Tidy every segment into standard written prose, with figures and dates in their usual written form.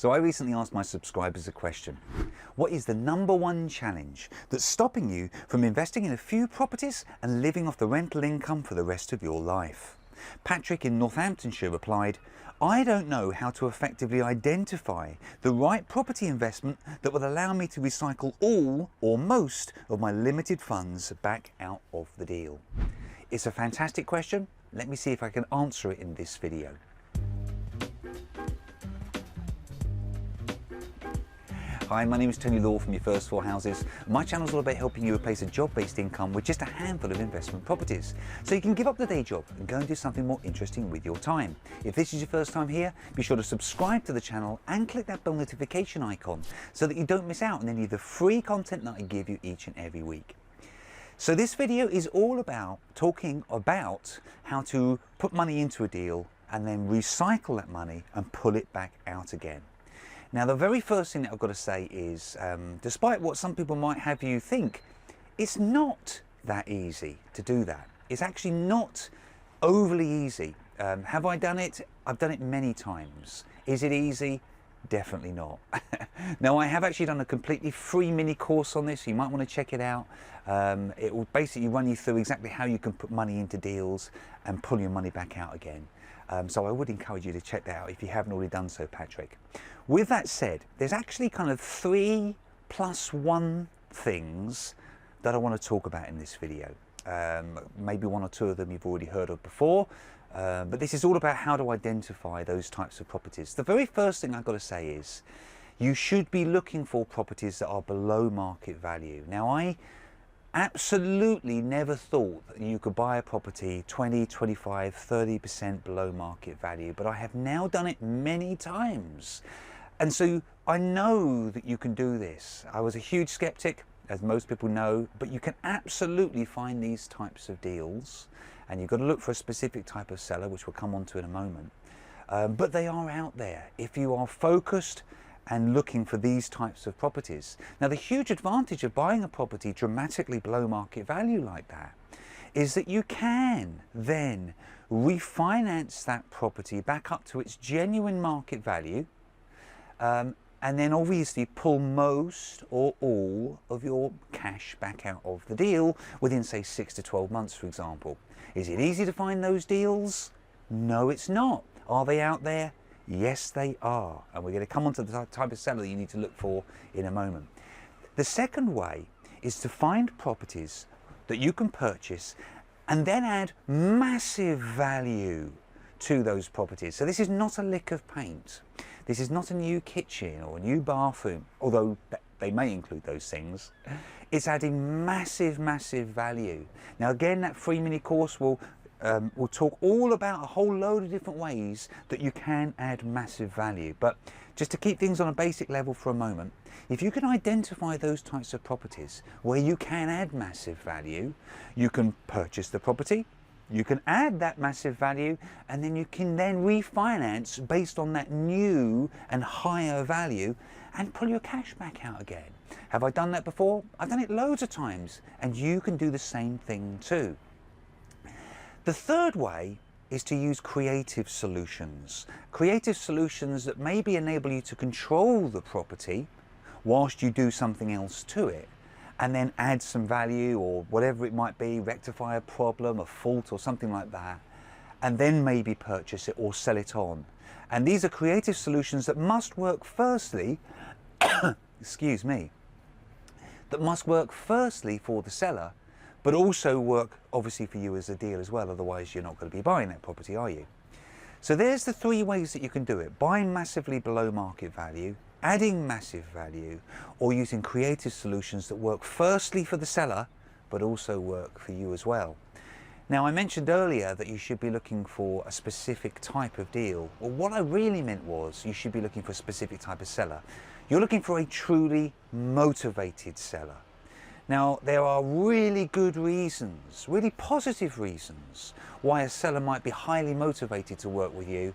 So I recently asked my subscribers a question. What is the #1 challenge that's stopping you from investing in a few properties and living off the rental income for the rest of your life? Patrick in Northamptonshire replied, I don't know how to effectively identify the right property investment that will allow me to recycle all or most of my limited funds back out of the deal. It's a fantastic question. Let me see if I can answer it in this video. Hi, my name is Tony Law from Your First Four Houses. My channel is all about helping you replace a job-based income with just a handful of investment properties, so you can give up the day job and go and do something more interesting with your time. If this is your first time here, be sure to subscribe to the channel and click that bell notification icon so that you don't miss out on any of the free content that I give you each and every week. So this video is all about talking about how to put money into a deal and then recycle that money and pull it back out again. Now, the very first thing that I've got to say is, despite what some people might have you think, it's not that easy to do that. It's actually not overly easy. Have I done it? I've done it many times. Is it easy? Definitely not. Now, I have actually done a completely free mini course on this, so you might want to check it out. It will basically run you through exactly how you can put money into deals and pull your money back out again. So I would encourage you to check that out if you haven't already done so, Patrick. With that said, there's actually kind of 3+1 things that I want to talk about in this video. Maybe one or two of them you've already heard of before, but this is all about how to identify those types of properties. The very first thing I've got to say is you should be looking for properties that are below market value. Now, I absolutely never thought that you could buy a property 20, 25, 30% below market value, but I have now done it many times. And so I know that you can do this. I was a huge skeptic, as most people know, but you can absolutely find these types of deals, and you've got to look for a specific type of seller, which we'll come on to in a moment. But they are out there if you are focused and looking for these types of properties. Now, the huge advantage of buying a property dramatically below market value like that is that you can then refinance that property back up to its genuine market value, and then obviously pull most or all of your cash back out of the deal within, say, 6 to 12 months, for example. Is it easy to find those deals? No, it's not. Are they out there? Yes, they are. And we're going to come on to the type of seller you need to look for in a moment. The second way is to find properties that you can purchase and then add massive value to those properties. So this is not a lick of paint. This is not a new kitchen or a new bathroom, although they may include those things. It's adding massive, massive value. Now, again, that free mini course will talk all about a whole load of different ways that you can add massive value. But just to keep things on a basic level for a moment, if you can identify those types of properties where you can add massive value, you can purchase the property, you can add that massive value, and then you can then refinance based on that new and higher value and pull your cash back out again. Have I done that before? I've done it loads of times, and you can do the same thing too. The third way is to use creative solutions. Creative solutions that maybe enable you to control the property whilst you do something else to it, and then add some value or whatever it might be, rectify a problem, a fault or something like that, and then maybe purchase it or sell it on. And these are creative solutions that must work firstly, excuse me, that must work firstly for the seller, but also work obviously for you as a deal as well, otherwise you're not going to be buying that property, are you? So there's the 3 ways that you can do it: buying massively below market value, adding massive value, or using creative solutions that work firstly for the seller, but also work for you as well. Now, I mentioned earlier that you should be looking for a specific type of deal. Well, what I really meant was you should be looking for a specific type of seller. You're looking for a truly motivated seller. Now, there are really good reasons, really positive reasons, why a seller might be highly motivated to work with you.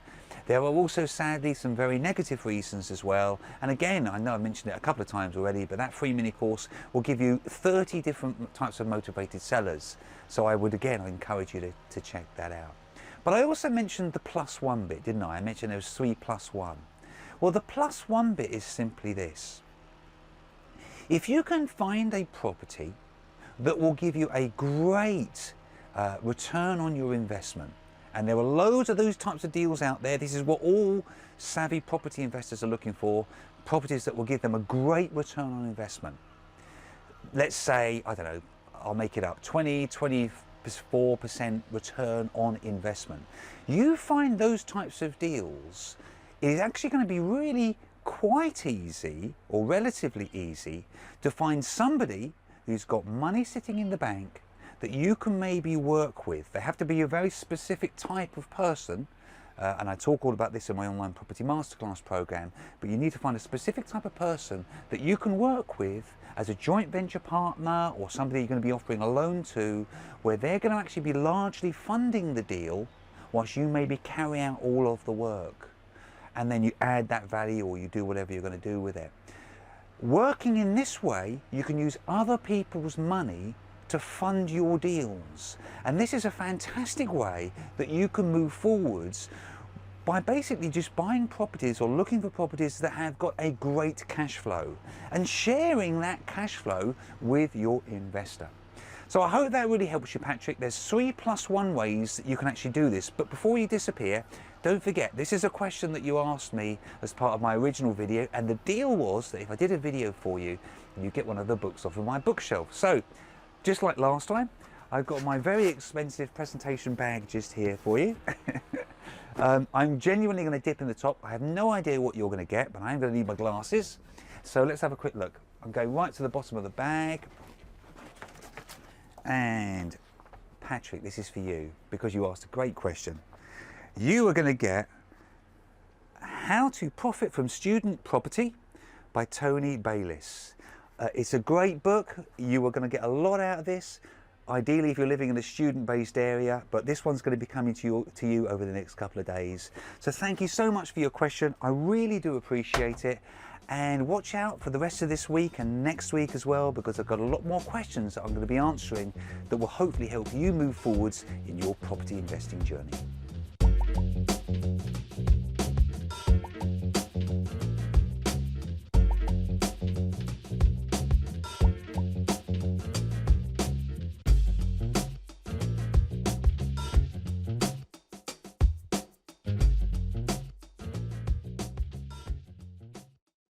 There are also, sadly, some very negative reasons as well. And again, I know I mentioned it a couple of times already, but that free mini course will give you 30 different types of motivated sellers. So I would, again, encourage you to check that out. But I also mentioned the +1 bit, didn't I? I mentioned there was 3+1. Well, the plus one bit is simply this. If you can find a property that will give you a great return on your investment, and there are loads of those types of deals out there. This is what all savvy property investors are looking for, properties that will give them a great return on investment. Let's say, I don't know, I'll make it up, 24% return on investment. You find those types of deals, it is actually going to be really quite easy, or relatively easy, to find somebody who's got money sitting in the bank that you can maybe work with. They have to be a very specific type of person, and I talk all about this in my online property masterclass program, but you need to find a specific type of person that you can work with as a joint venture partner, or somebody you're going to be offering a loan to, where they're going to actually be largely funding the deal whilst you maybe carry out all of the work. And then you add that value, or you do whatever you're going to do with it. Working in this way, you can use other people's money to fund your deals. And this is a fantastic way that you can move forwards by basically just buying properties or looking for properties that have got a great cash flow and sharing that cash flow with your investor. So I hope that really helps you, Patrick. There's 3+1 ways that you can actually do this. But before you disappear, don't forget, this is a question that you asked me as part of my original video, and the deal was that if I did a video for you, you get one of the books off of my bookshelf. So just like last time, I've got my very expensive presentation bag just here for you. I'm genuinely going to dip in the top. I have no idea what you're going to get, but I'm going to need my glasses. So let's have a quick look. I'm going right to the bottom of the bag. And Patrick, this is for you, because you asked a great question. You are going to get How to Profit from Student Property by Tony Bayliss. It's a great book. You are going to get a lot out of this, ideally if you're living in a student-based area, but this one's going to be coming to you over the next couple of days. So thank you so much for your question. I really do appreciate it. And watch out for the rest of this week and next week as well, because I've got a lot more questions that I'm going to be answering that will hopefully help you move forwards in your property investing journey.